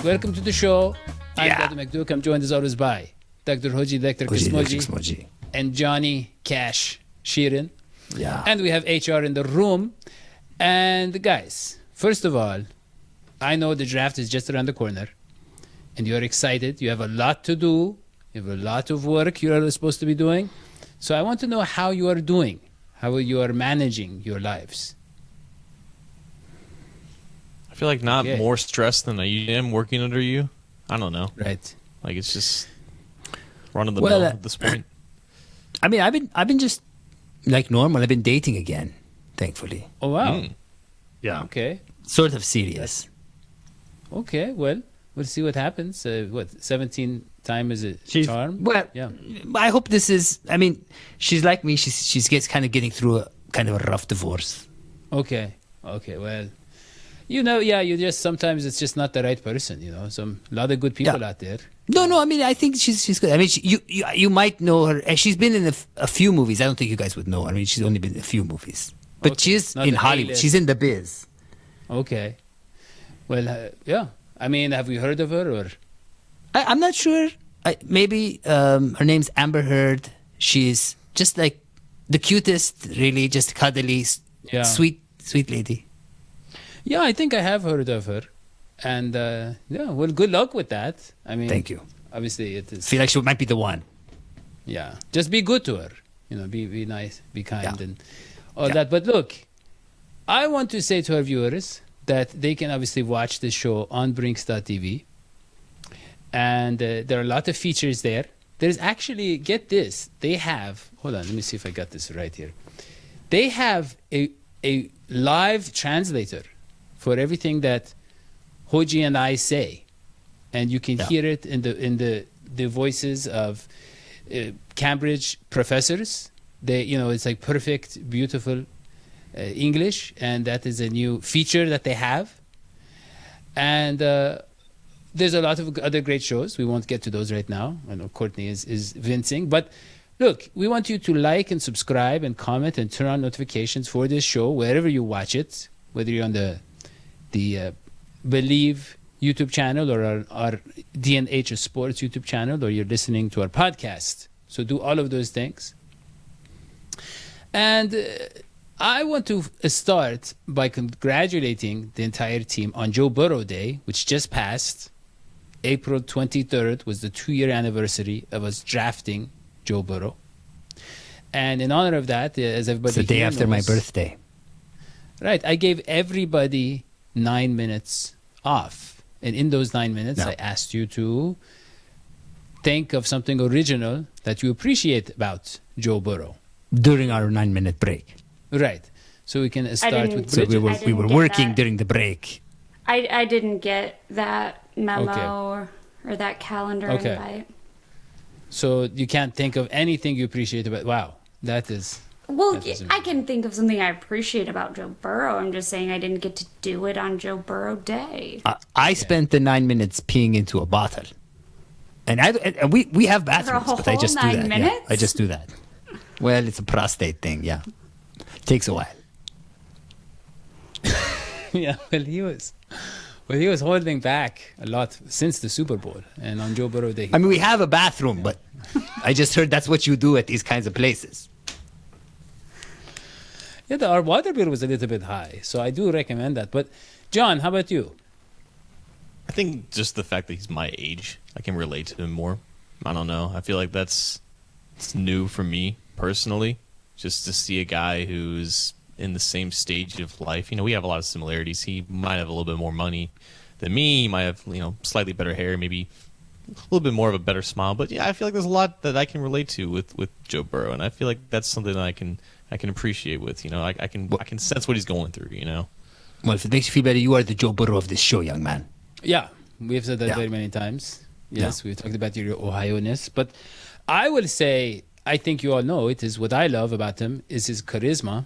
welcome to the show. I'm Dr. McDuke. I'm joined as always by Dr. Hoji, Dr. Kismoji, and Johnny Cash Sheeran. Yeah. And we have HR in the room. And guys, first of all, I know the draft is just around the corner. And you're excited. You have a lot to do. You have a lot of work you're supposed to be doing. So I want to know how you are doing, how you are managing your lives. I feel like not more stressed than I am working under you. I don't know. Right. Like it's just run of the mill at this point. I mean, I've been just like normal. I've been dating again, thankfully. Oh wow. Yeah. Okay. Sort of serious. Okay. Well, we'll see what happens. 17 time is a charm? Well, yeah. I hope this is. I mean, she's like me. She's getting through a kind of a rough divorce. Okay. Well. You know, you just sometimes it's just not the right person. You know, a lot of good people out there. No. I mean, I think she's good. I mean, you might know her. She's been in a few movies. I don't think you guys would know her. I mean, she's only been in a few movies, but she's in Hollywood. A-list. She's in the biz. Okay. Well, yeah. I mean, have we heard of her or? I'm not sure. Maybe her name's Amber Heard. She's just like the cutest, really, just cuddly, sweet lady. Yeah, I think I have heard of her. And, well, good luck with that. I mean, thank you. Obviously, it is. Feel like she might be the one. Yeah. Just be good to her. You know, be nice, be kind, and all that. But look, I want to say to our viewers that they can obviously watch the show on Brinks.tv. And there are a lot of features there. There's actually, get this, they have, hold on, let me see if I got this right here. They have a live translator for everything that Hoji and I say, and you can hear it in the voices of Cambridge professors. They, it's like perfect, beautiful English, and that is a new feature that they have. And there's a lot of other great shows. We won't get to those right now. I know Courtney is vincing, but look, we want you to like and subscribe and comment and turn on notifications for this show wherever you watch it, whether you're on the Believe YouTube channel or our DHSPORTS YouTube channel, or you're listening to our podcast. So do all of those things. And I want to start by congratulating the entire team on Joe Burrow Day, which just passed. April 23rd was the 2-year anniversary of us drafting Joe Burrow. And in honor of that, as everybody it's the day after my birthday. Right. I gave everybody 9 minutes off. And in those 9 minutes, I asked you to think of something original that you appreciate about Joe Burrow. During our 9-minute break. Right. So we can start with Bridget. So we were working during the break. I didn't get that memo or that calendar invite. So you can't think of anything you appreciate about... Wow. That is... Well, I can think of something I appreciate about Joe Burrow. I'm just saying I didn't get to do it on Joe Burrow Day. I spent the 9 minutes peeing into a bottle. And we have bathrooms, but I just do that. Minutes? Yeah, I just do that. Well, it's a prostate thing, yeah. It takes a while. Yeah, well, he was holding back a lot since the Super Bowl. And on Joe Burrow Day... I mean, we have a bathroom, but I just heard that's what you do at these kinds of places. Yeah, our water bill was a little bit high, so I do recommend that. But, John, how about you? I think just the fact that he's my age, I can relate to him more. I don't know. I feel like it's new for me personally, just to see a guy who's in the same stage of life. We have a lot of similarities. He might have a little bit more money than me. He might have, slightly better hair, maybe a little bit more of a better smile. But yeah, I feel like there's a lot that I can relate to with Joe Burrow, and I feel like that's something that I can appreciate with, I can sense what he's going through, Well, if it makes you feel better, you are the Joe Burrow of this show, young man. Yeah, we've said that very many times. Yes, we've talked about your Ohio-ness. But I will say, I think you all know it is what I love about him is his charisma.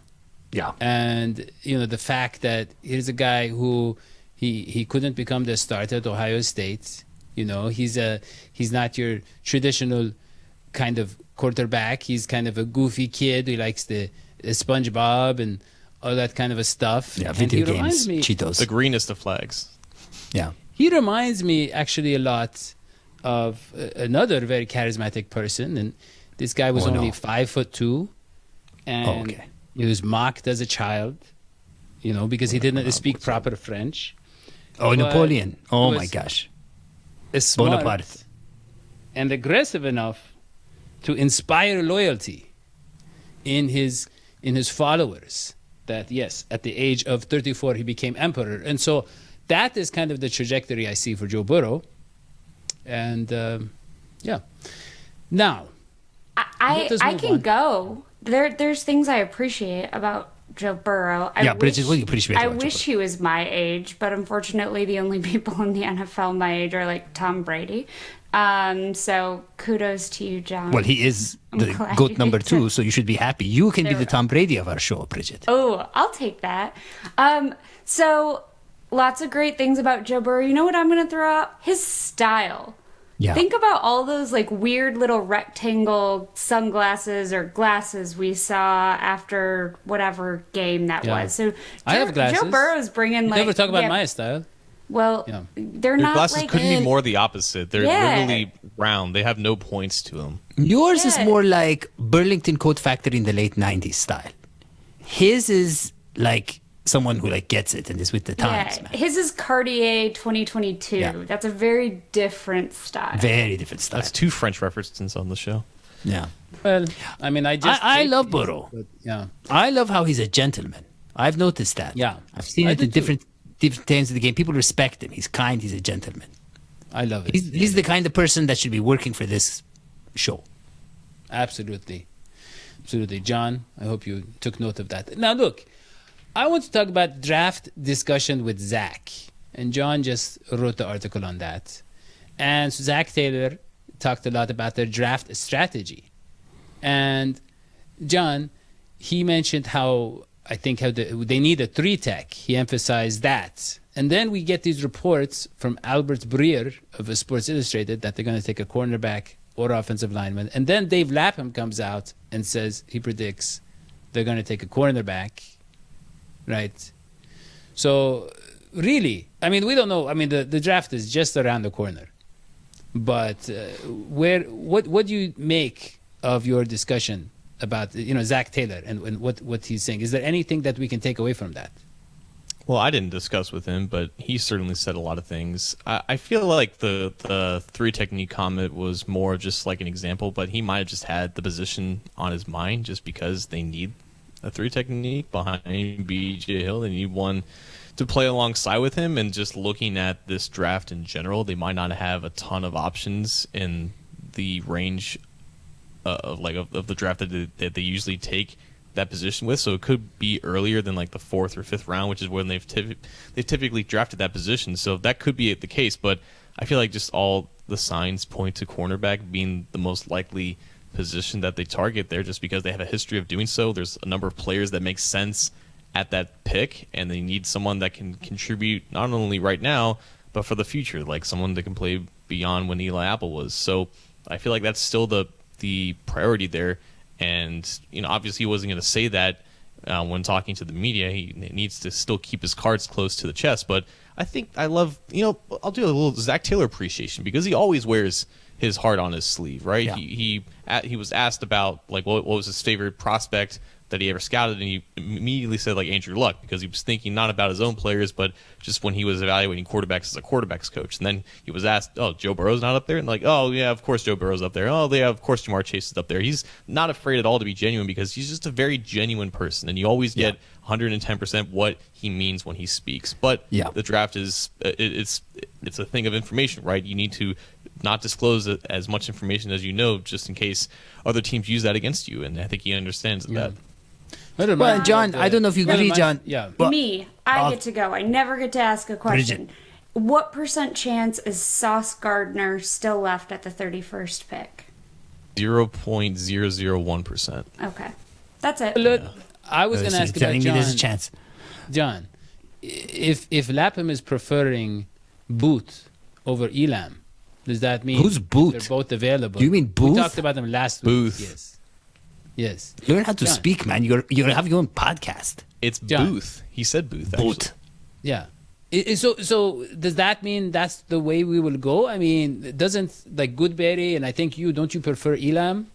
Yeah. And, the fact that here's a guy who he couldn't become the starter at Ohio State. He's not your traditional kind of quarterback. He's kind of a goofy kid who likes the SpongeBob and all that kind of a stuff. Yeah, video games, Cheetos. The greenest of flags. Yeah. He reminds me actually a lot of another very charismatic person, and this guy was only 5'2", and he was mocked as a child, because he didn't speak proper French. Oh, Napoleon! Oh my gosh, smart Bonaparte, and aggressive enough to inspire loyalty in his followers. That yes, at the age of 34, he became emperor, and so that is kind of the trajectory I see for Joe Burrow. And now I can go. There's things I appreciate about Joe Burrow. Bridget, what do you appreciate I about Joe wish he was my age, but unfortunately, the only people in the NFL my age are like Tom Brady. So kudos to you, John. Well, he is the GOAT number 2, so you should be happy. You can be the Tom Brady of our show, Bridget. Oh, I'll take that. So lots of great things about Joe Burrow. You know what I'm going to throw out? His style. Yeah. Think about all those like weird little rectangle sunglasses or glasses we saw after whatever game that was. So I have glasses. Joe Burrow's bringing like... Never talk about my style. Well, they're not glasses like... couldn't be more the opposite. They're literally round. They have no points to them. Yours is more like Burlington Coat Factory in the late 90s style. His is like someone who like gets it and is with the times, man. His is Cartier 2022. Yeah. That's a very different style. Very different style. That's 2 French references on the show. Yeah. Well, I mean, I love Burrow. Yeah. I love how he's a gentleman. I've noticed that. Yeah. I've seen it in different times of the game. People respect him. He's kind. He's a gentleman. I love it. He's the kind of person that should be working for this show. Absolutely. Absolutely. John, I hope you took note of that. Now, look, I want to talk about draft discussion with Zach. And John just wrote the article on that. And so Zach Taylor talked a lot about their draft strategy. And John, he mentioned how they need a 3-tech. He emphasized that. And then we get these reports from Albert Breer of Sports Illustrated that they're going to take a cornerback or offensive lineman. And then Dave Lapham comes out and says he predicts they're going to take a cornerback. Right. So really, I mean, we don't know. I mean, the draft is just around the corner. But what do you make of your discussion about Zach Taylor and what he's saying? Is there anything that we can take away from that? Well, I didn't discuss with him, but he certainly said a lot of things. I feel like the 3-technique comment was more just like an example, but he might have just had the position on his mind just because they need a 3-technique behind BJ Hill. They need one to play alongside with him, and just looking at this draft in general, they might not have a ton of options in the range of the draft that they usually take that position with. So it could be earlier than like the 4th or 5th round, which is when they've typically drafted that position. So that could be the case, but I feel like just all the signs point to cornerback being the most likely position that they target there, just because they have a history of doing so. There's a number of players that make sense at that pick, and they need someone that can contribute not only right now but for the future, like someone that can play beyond when Eli Apple was. So I feel like that's still the priority there. And obviously he wasn't going to say that when talking to the media. He needs to still keep his cards close to the chest. But I think I love, I'll do a little Zach Taylor appreciation, because he always wears his heart on his sleeve, right? Yeah. He was asked about like what was his favorite prospect that he ever scouted, and he immediately said like Andrew Luck, because he was thinking not about his own players, but just when he was evaluating quarterbacks as a quarterbacks coach. And then he was asked, "Oh, Joe Burrow's not up there?" And like, "Oh yeah, of course Joe Burrow's up there." "Oh yeah, of course Jamar Chase is up there." He's not afraid at all to be genuine, because he's just a very genuine person, and you always get 110% what he means when he speaks. But the draft is it's a thing of information, right? You need to not disclose as much information as you know, just in case other teams use that against you. And I think he understands that. Well, John, I don't know if you agree, John. I get to go. I never get to ask a question. Bridget. What % chance is Sauce Gardner still left at the 31st pick? 0.001%. Okay. That's it. Look, I was going to ask about John. There's a chance. John, if Lapham is preferring Booth over Elam, does that mean who's Booth? They're both available? Do you mean Booth? We talked about them last Booth. week. Yes. Learn how to speak, man. You're gonna have your own podcast. It's John. Booth. He said Booth. Booth. Yeah. So does that mean that's the way we will go? I mean, doesn't like Goodberry and I think don't you prefer Elam?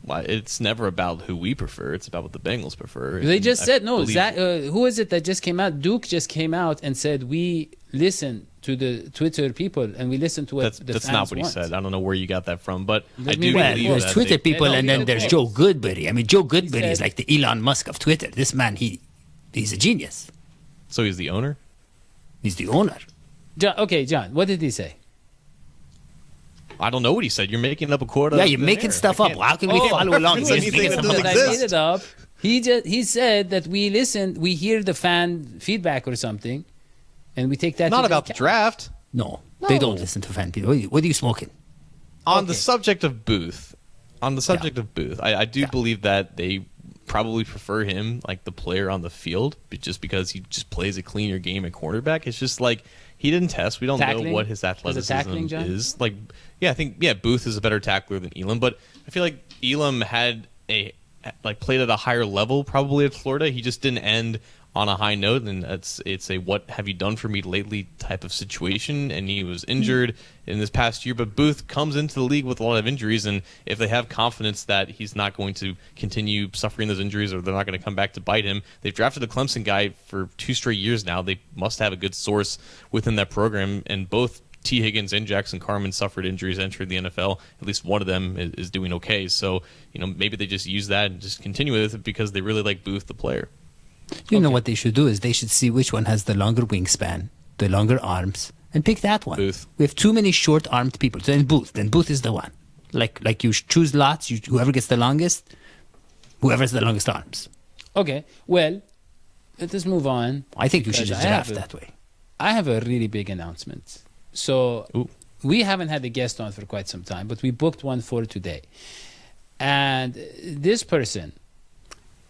Well, it's never about who we prefer. It's about what the Bengals prefer. They just said no. Who is it that just came out? Duke just came out and said we listen to the Twitter people and we listen to what the that's fans not what he want. said. I don't know where you got that from, but I me do read. believe There's that Twitter people, No, and then there's yes. Joe Goodberry. I mean, Joe Goodberry is said- like the Elon Musk of Twitter. This man, he's a genius. So he's the owner? He's the owner. John, what did he say? I don't know what he said. You're making up a quote. Yeah, you're making stuff up. How can we follow along? It's He's anything making that stuff doesn't up. I made exist. it up. He said that we hear the fan feedback or something, and we take that. Not into about the account. draft. No, they don't listen to fan people. What are you smoking? On the subject of Booth, I do believe that they probably prefer him, like the player on the field, but just because he just plays a cleaner game at cornerback. It's just like he didn't test. We don't know what his athleticism is. Like, I think Booth is a better tackler than Elam, but I feel like Elam had played at a higher level probably at Florida. He just didn't end on a high note, and it's a what have you done for me lately type of situation, and he was injured in this past year. But Booth comes into the league with a lot of injuries, and if they have confidence that he's not going to continue suffering those injuries or they're not going to come back to bite him, they've drafted a Clemson guy for 2 straight years now. They must have a good source within that program, and both T. Higgins and Jackson Carman suffered injuries entering the NFL. At least one of them is doing okay. So, maybe they just use that and just continue with it because they really like Booth, the player. You know what they should do is they should see which one has the longer wingspan, the longer arms, and pick that one. Booth. We have too many short-armed people. So then Booth is the one. Like you choose lots, whoever gets the longest, whoever has the longest arms. Okay, well, let us move on. I think we should Because just I have draft that way. I have a really big announcement. So we haven't had a guest on for quite some time, but we booked one for today. And this person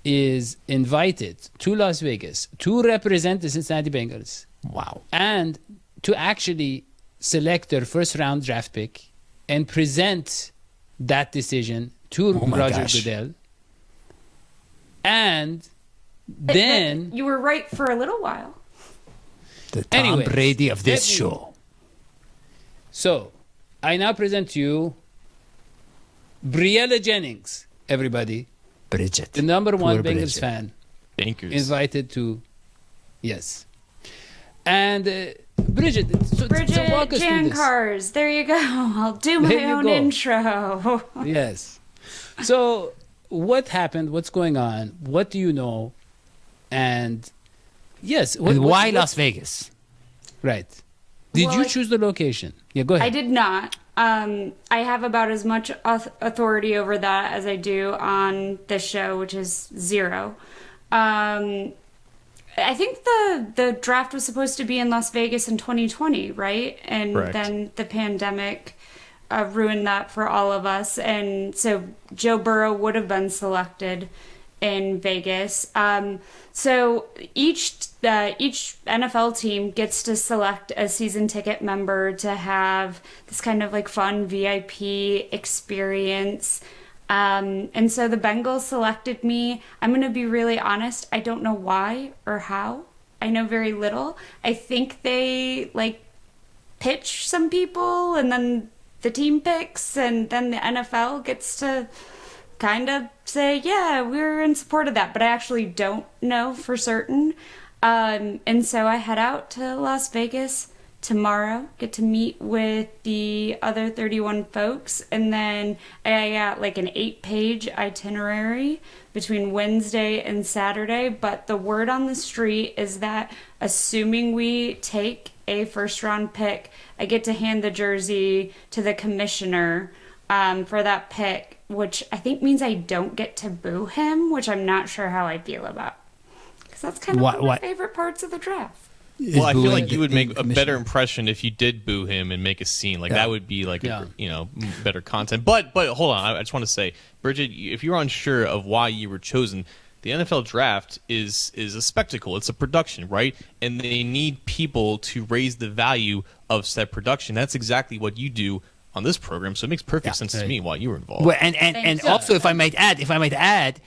is invited to Las Vegas to represent the Cincinnati Bengals. Wow. And to actually select their first round draft pick and present that decision to Roger Goodell. And then you were right for a little while. The Tom Brady of this show. So, I now present to you Briella Jennings, everybody. Bridget. The number one Poor Bengals Bridget. fan. Bankers. Invited to, yes. And Bridget, so walk us through this. Jankars, there you go. I'll do my There you own go. intro. Yes. So, what happened? What's going on? What do you know? And yes. Why Las Vegas? Right. Did Well, you choose the location? Yeah, go ahead. I did not. I have about as much authority over that as I do on this show, which is 0. I think the draft was supposed to be in Las Vegas in 2020, right? And Correct. then the pandemic ruined that for all of us. And so Joe Burrow would have been selected in Vegas. So each NFL team gets to select a season ticket member to have this kind of like fun VIP experience. And so the Bengals selected me. I'm going to be really honest. I don't know why or how. I know very little. I think they pitch some people and then the team picks and then the NFL gets to kind of say, yeah, we're in support of that, but I actually don't know for certain. And so I head out to Las Vegas tomorrow, get to meet with the other 31 folks, and then I got an 8-page itinerary between Wednesday and Saturday. But the word on the street is that assuming we take a first-round pick, I get to hand the jersey to the commissioner for that pick, which I think means I don't get to boo him, which I'm not sure how I feel about. Because that's kind of one of my favorite parts of the draft. Well, I feel like you would make a better impression if you did boo him and make a scene. That would be better content. But hold on, I just want to say, Bridget, if you're unsure of why you were chosen, the NFL draft is a spectacle. It's a production, right? And they need people to raise the value of said production. That's exactly what you do on this program. So it makes perfect sense to me why you were involved. Well, and also, if I might add,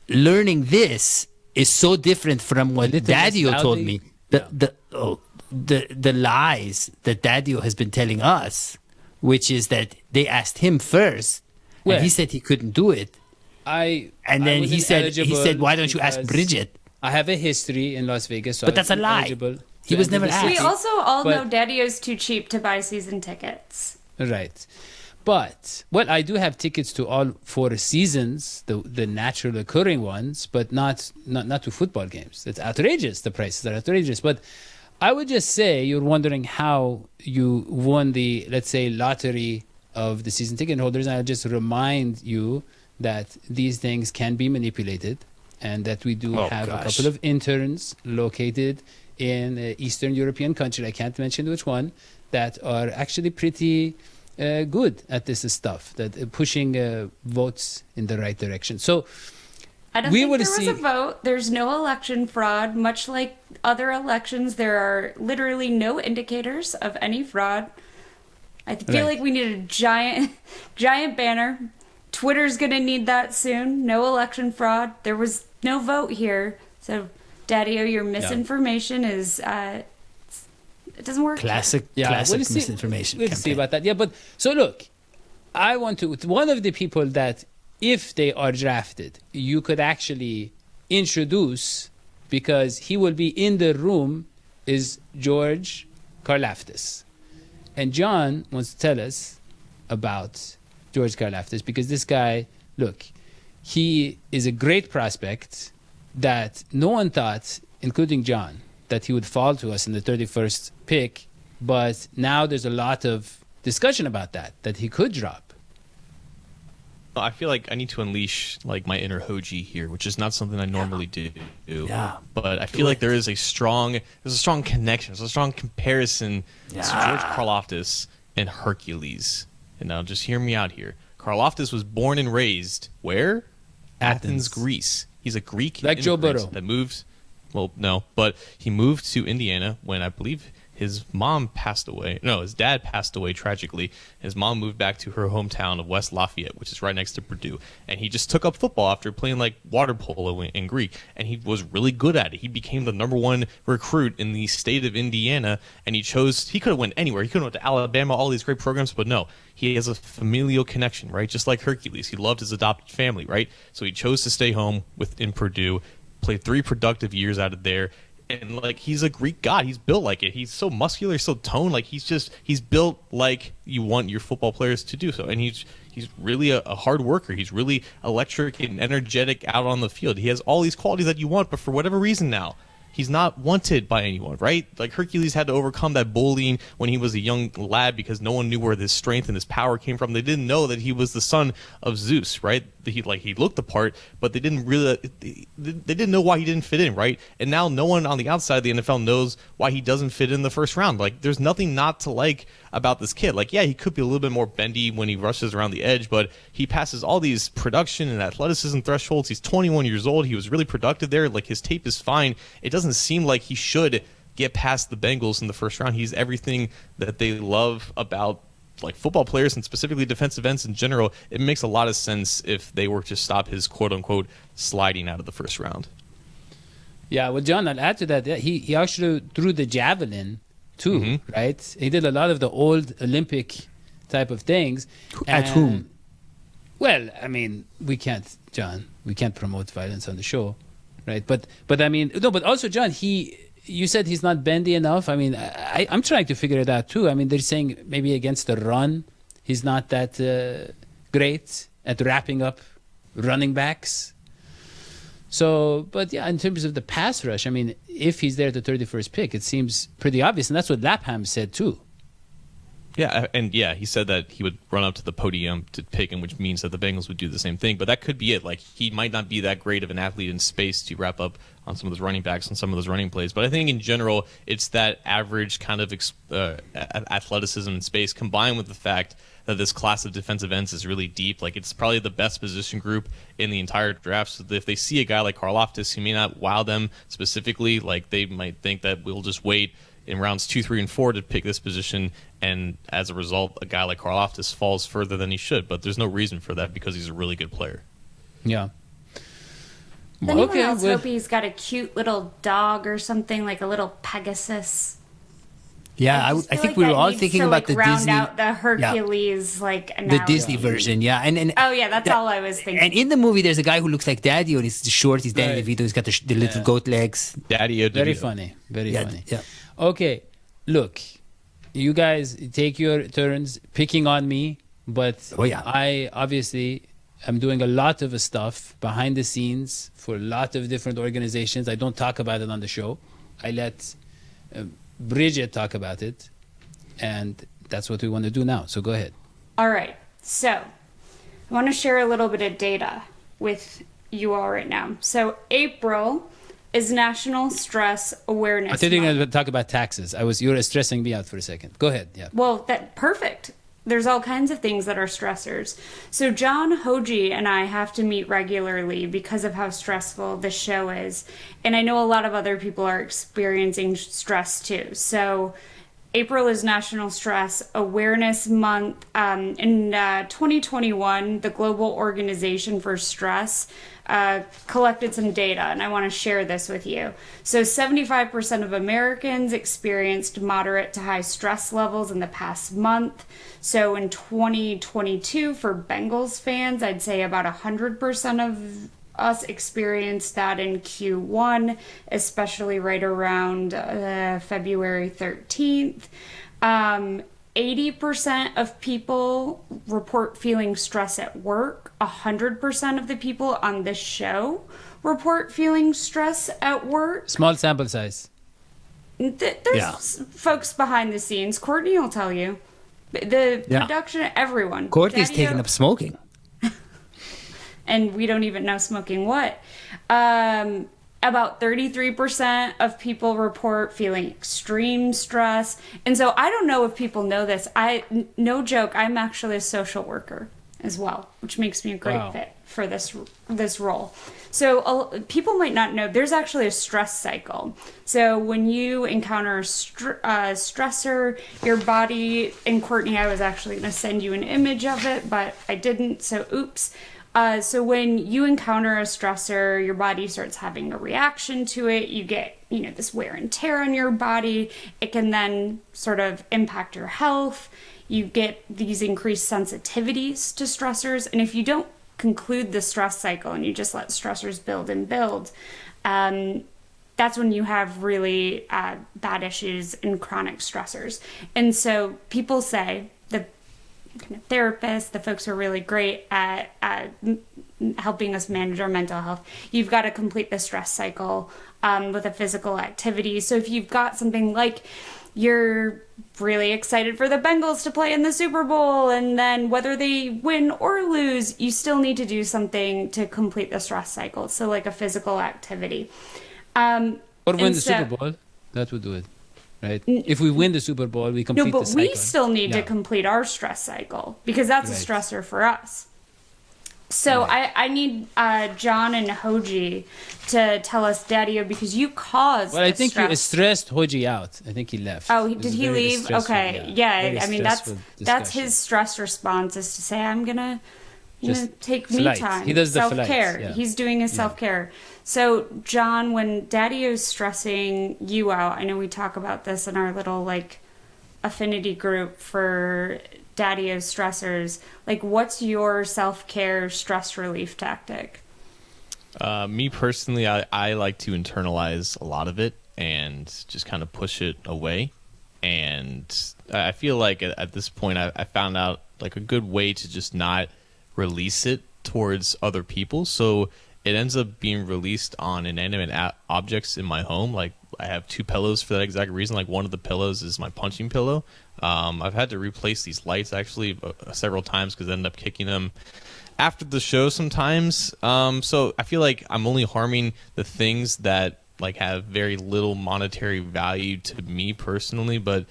learning this is so different from what Daddy told me. the lies that Daddio has been telling us, which is that they asked him first, and he said he couldn't do it. Then he said, why don't you ask Bridget? I have a history in Las Vegas, so but that's a lie. He was never asked. We also all know Daddio's too cheap to buy season tickets. Right. But, I do have tickets to all 4 seasons, the natural occurring ones, but not to football games. It's outrageous. The prices are outrageous. But I would just say you're wondering how you won the, let's say, lottery of the season ticket holders. And I'll just remind you that these things can be manipulated and that we do have a couple of interns located in Eastern European country, I can't mention which one, that are actually pretty good at this stuff, that pushing votes in the right direction. So I don't think there was a vote. There's no election fraud. Much like other elections, there are literally no indicators of any fraud. I feel like we need a giant banner. Twitter's going to need that soon. No election fraud. There was no vote here. So, Daddio, your misinformation is... it doesn't work. Classic misinformation. We'll see about that. Yeah, but... So, look. I want to... One of the people that, if they are drafted, you could actually introduce, because he will be in the room, is George Karlaftis. And John wants to tell us about George Karlaftis, because this guy, look, he is a great prospect that no one thought, including John, that he would fall to us in the 31st pick. But now there's a lot of discussion about that he could drop. I feel like I need to unleash like my inner WHODEY here, which is not something I normally do. Yeah. But I feel like there's a strong connection, there's a strong comparison to George Karlaftis and Hercules. And now just hear me out here. Karlaftis was born and raised where? Athens, Greece. He's a Greek like Joe Burrow that moved. Well, no, but he moved to Indiana when I believe his mom passed away. No, his dad passed away tragically. His mom moved back to her hometown of West Lafayette, which is right next to Purdue. And he just took up football after playing like water polo in Greek. And he was really good at it. He became the #1 recruit in the state of Indiana. And he could have went anywhere. He could have went to Alabama, all these great programs. But no, he has a familial connection, right? Just like Hercules. He loved his adopted family, right? So he chose to stay home in Purdue, played 3 productive years out of there. And like, he's a Greek god. He's built like it. He's so muscular, so toned. Like, he's built like you want your football players to do so. And he's really a hard worker. He's really electric and energetic out on the field. He has all these qualities that you want, but for whatever reason now, he's not wanted by anyone, right? Like, Hercules had to overcome that bullying when he was a young lad because no one knew where his strength and his power came from. They didn't know that he was the son of Zeus, right? He looked the part, but they didn't know why he didn't fit in, right? And now no one on the outside of the NFL knows why he doesn't fit in the first round. Like, there's nothing not to like about this kid. Like, yeah, he could be a little bit more bendy when he rushes around the edge, but he passes all these production and athleticism thresholds. He's 21 years old. He was really productive there. Like, his tape is fine. It doesn't seem like he should get past the Bengals in the first round. He's everything that they love about like football players and specifically defensive ends in general. It makes a lot of sense if they were to stop his quote unquote sliding out of the first round. Yeah, well, John, I'll add to that. Yeah, he actually threw the javelin too, right? He did a lot of the old Olympic type of things. At whom? Well, I mean, we can't promote violence on the show, right? But I mean, no, but also, John, you said he's not bendy enough. I mean, I'm trying to figure it out too. I mean, they're saying maybe against the run, he's not that great at wrapping up running backs. So, but yeah, in terms of the pass rush, I mean, if he's there at the 31st pick, it seems pretty obvious. And that's what Lapham said too. Yeah, and yeah, he said that he would run up to the podium to pick him, which means that the Bengals would do the same thing. But that could be it. Like, he might not be that great of an athlete in space to wrap up on some of those running backs and some of those running plays. But I think in general, it's that average kind of athleticism in space combined with the fact that this class of defensive ends is really deep. Like, it's probably the best position group in the entire draft. So if they see a guy like Karlaftis, he may not wow them specifically. Like, they might think that we'll just wait in rounds 2, 3, and 4 to pick this position, and as a result, a guy like Karlaftis falls further than he should. But there's no reason for that because he's a really good player. Yeah. Does anyone else hope he's got a cute little dog or something, like a little Pegasus? Yeah, I think we were all thinking about the round Disney. Out the Hercules analogy. The Disney version, yeah. And oh yeah, that's all I was thinking. And in the movie, there's a guy who looks like Daddy, and he's short. He's Danny DeVito. He's got the little goat legs. Daddy. Very funny. Very funny. Yeah. Okay, look, you guys take your turns picking on me, but I obviously am doing a lot of stuff behind the scenes for a lot of different organizations. I don't talk about it on the show. I let Bridget talk about it, and that's what we want to do now. So go ahead. All right. So I want to share a little bit of data with you all right now. So April is National Stress Awareness I thought you were going to talk about taxes. You were stressing me out for a second. Go ahead. Yeah. Well, perfect. There's all kinds of things that are stressors. So John WHODEY and I have to meet regularly because of how stressful the show is. And I know a lot of other people are experiencing stress too. So April is National Stress Awareness Month. In 2021, the Global Organization for Stress collected some data, and I want to share this with you. So 75% of Americans experienced moderate to high stress levels in the past month. So in 2022, for Bengals fans, I'd say about 100% of us experienced that in Q1, especially right around February 13th. 80% of people report feeling stress at work. 100% of the people on this show report feeling stress at work. Small sample size. There's folks behind the scenes. Courtney will tell you. The production, everyone. Courtney's taking up smoking. And we don't even know smoking what. About 33% of people report feeling extreme stress. And so I don't know if people know this. No joke, I'm actually a social worker as well, which makes me a great fit for this role. So people might not know there's actually a stress cycle. So when you encounter a stressor, your body, and Courtney, I was actually going to send you an image of it, but I didn't, so oops. So when you encounter a stressor, your body starts having a reaction to it. You get, this wear and tear on your body. It can then sort of impact your health. You get these increased sensitivities to stressors. And if you don't conclude the stress cycle and you just let stressors build and build, that's when you have really bad issues and chronic stressors. And so people say, the kind of therapists, the folks who are really great at helping us manage our mental health, you've got to complete the stress cycle with a physical activity. So if you've got something like you're really excited for the Bengals to play in the Super Bowl, and then whether they win or lose, you still need to do something to complete the stress cycle. So like a physical activity. Or win the Super Bowl, that would do it. Right. If we win the Super Bowl, we complete the cycle. No, but we still need to complete our stress cycle because that's a stressor for us. So I need John and WHODEY to tell us, Daddy-O, because you caused I think you stressed WHODEY out. I think he left. Oh, did he leave? Okay. Yeah. I mean, that's his stress response, is to say, I'm going to take me time. He does the self-care. Yeah. He's doing his self-care. So, John, when Daddy-O's stressing you out, I know we talk about this in our little, affinity group for Daddy-O's stressors. What's your self-care stress relief tactic? Me personally, I like to internalize a lot of it and just kind of push it away. And I feel like at this point, I found out, a good way to just not release it towards other people. So it ends up being released on inanimate objects in my home. I have two pillows for that exact reason. One of the pillows is my punching pillow. I've had to replace these lights actually several times because I ended up kicking them after the show sometimes. So I feel like I'm only harming the things that have very little monetary value to me personally. But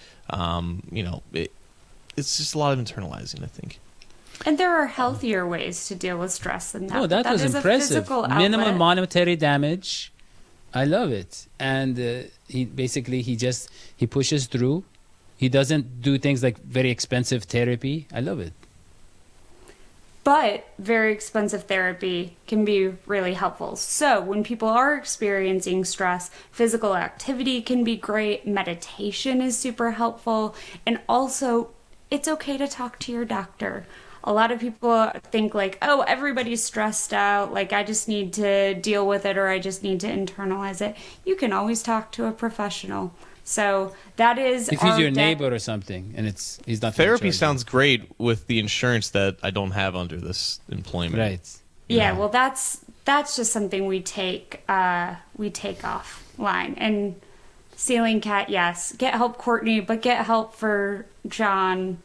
it's just a lot of internalizing, I think. And there are healthier ways to deal with stress than that. Oh, that was impressive. Minimal monetary damage. I love it. And he pushes through. He doesn't do things like very expensive therapy. I love it. But very expensive therapy can be really helpful. So when people are experiencing stress, physical activity can be great. Meditation is super helpful. And also, it's okay to talk to your doctor. A lot of people think like, oh, everybody's stressed out. Like, I just need to deal with it, or I just need to internalize it. You can always talk to a professional. So that is if he's your neighbor or something, and he's not. Therapy sounds great with the insurance that I don't have under this employment. Right. Yeah. Well, that's just something we take offline. And CEILINGCAT, yes, get help, Courtney, but get help for John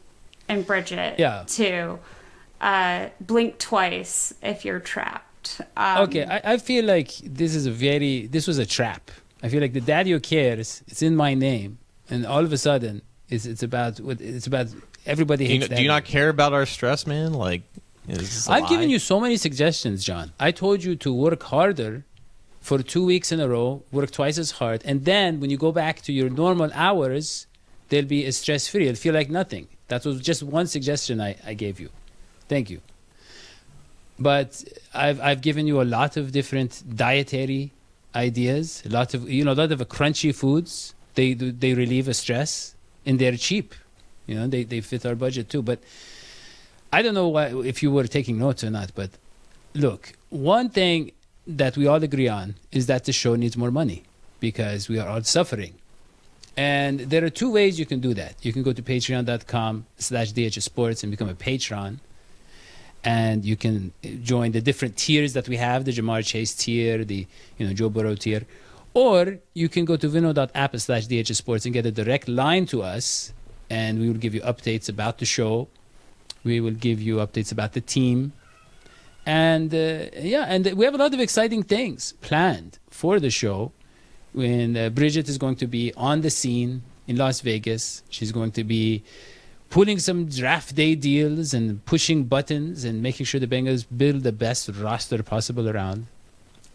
and Bridget too. Blink twice if you're trapped. Okay, I feel like this was a trap. I feel like the Daddy cares. It's in my name, and all of a sudden, it's about everybody hates. Do you not care about our stress, man? Like, I've given you so many suggestions, John. I told you to work harder for 2 weeks in a row, work twice as hard, and then when you go back to your normal hours, they'll be stress-free. It'll feel like nothing. That was just one suggestion I gave you. Thank you. But I've given you a lot of different dietary ideas, a lot of crunchy foods. They relieve a stress, and they're cheap. They fit our budget too. But I don't know if you were taking notes or not. But look, one thing that we all agree on is that the show needs more money because we are all suffering. And there are two ways you can do that. You can go to patreon.com/DHSPORTS and become a patron. And you can join the different tiers that we have, the Jamar Chase tier, the Joe Burrow tier. Or you can go to WINNO.APP/DHSPORTS and get a direct line to us, and we will give you updates about the show. We will give you updates about the team. And and we have a lot of exciting things planned for the show. When Bridget is going to be on the scene in Las Vegas, she's going to be pulling some draft day deals and pushing buttons and making sure the Bengals build the best roster possible around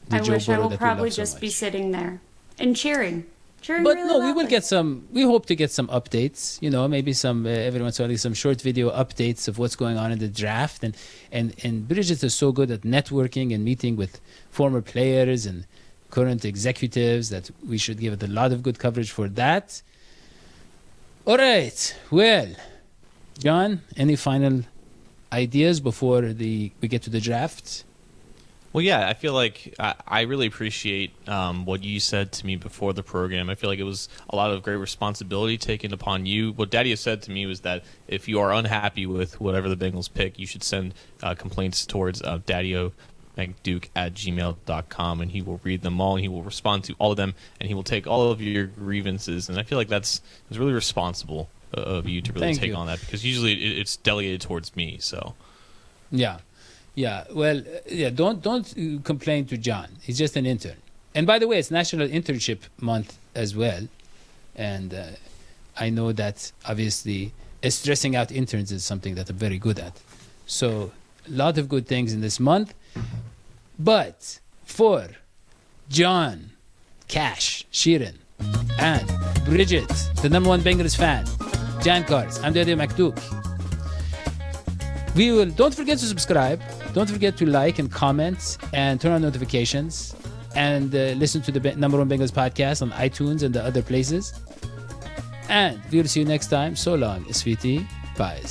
the I Joe wish Burrow I will that probably we love so just much. be sitting there and cheering. But really no, we will get some. We hope to get some updates. Maybe some every once in a while, some short video updates of what's going on in the draft. And Bridget is so good at networking and meeting with former players and current executives that we should give it a lot of good coverage for that. All right. Well, John, any final ideas before we get to the draft? Well, yeah, I feel like I really appreciate what you said to me before the program. I feel like it was a lot of great responsibility taken upon you. What Daddy has said to me was that if you are unhappy with whatever the Bengals pick, you should send complaints towards DaddyOMcDuke@gmail.com, and he will read them all, and he will respond to all of them, and he will take all of your grievances. And I feel like it's really responsible of you to really take on that, because usually it's delegated towards me. So don't complain to John. He's just an intern. And by the way, it's National Internship Month as well, and I know that obviously stressing out interns is something that I'm very good at. So a lot of good things in this month. But for John, Cash, Sheeran, and Bridget, the #1 Bengals fan, Jan Cars, I'm Daddy McDuke. Don't forget to subscribe. Don't forget to like and comment and turn on notifications and listen to the #1 Bengals podcast on iTunes and the other places. And we'll see you next time. So long, sweetie. Bye.